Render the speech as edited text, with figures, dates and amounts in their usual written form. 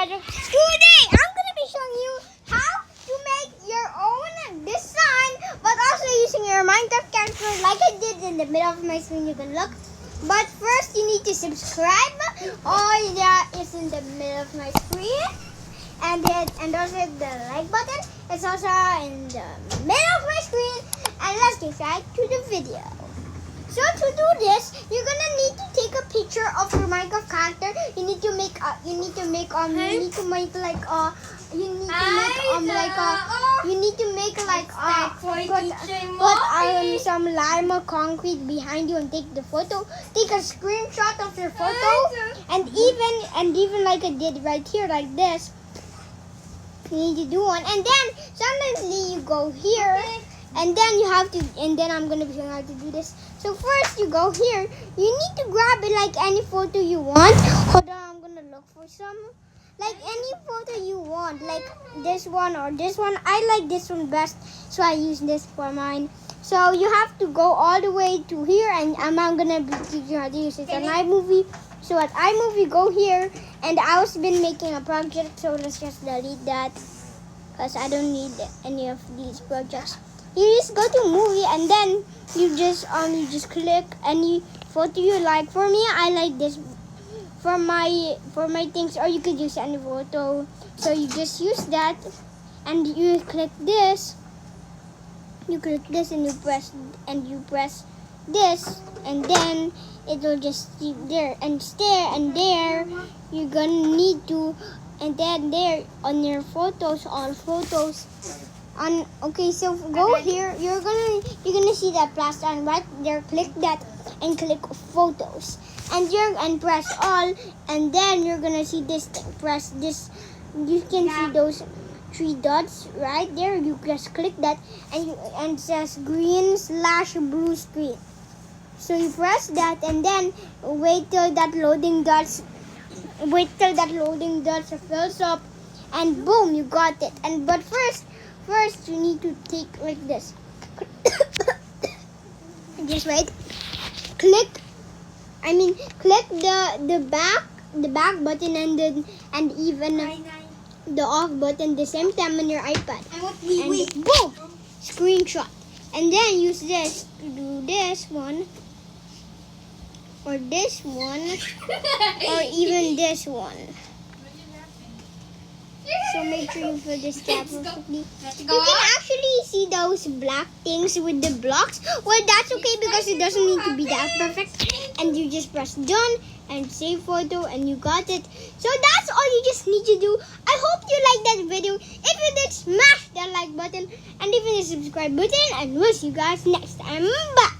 video. Today, I'm gonna be showing you how to make your own design, but also using your Minecraft character like I did in the middle of my screen. You can look. But first, you need to subscribe. All that is in the middle of my screen. And also hit the like button. It's also in the middle of my screen. And let's get right to the video. So to do this, you're gonna need to take a picture of your Minecraft character. You need to make like put some lime or concrete behind you and take the photo. Take a screenshot of your photo, and even like I did right here, like this. You need to do one, and then suddenly you go here. And then you have to, and then I'm going to be showing how to do this. So first you go here. You need to grab it like any photo you want. Hold on, I'm going to look for some. Like any photo you want. Like this one or this one. I like this one best, so I use this for mine. So you have to go all the way to here, and I'm going to be teaching you how to use it on iMovie. So at iMovie, go here. And I was been making a project, so let's just delete that. Because I don't need any of these projects. You just go to movie, and then you just click any photo you like. For me, I like this for my things, or you could use any photo. So you just use that, and you click this. You click this, and you press this, and then it will just sit there and stare. And there, you're gonna need to, and then there on your photos, all photos. Okay, so go here. You're gonna see that plus sign right there. Click that and click photos, and press all, and then you're gonna see this thing. Press this. You can see those 3 dots right there. You just click that, and it says green/blue screen. So you press that, and then wait till that loading dots. Fills up, and boom, you got it. But first you need to take like this. Just wait. Click the back button and even the off button the same time on your iPad. And boom, screenshot. And then use this to do this one, or this one, or even this one. So make sure you fill this tab perfectly. You can actually see those black things with the blocks. Well, that's okay because it doesn't need to be that perfect. And you just press done and save photo, and you got it. So that's all you just need to do. I hope you liked that video. If you did, smash that like button and even the subscribe button. And we'll see you guys next time. Bye.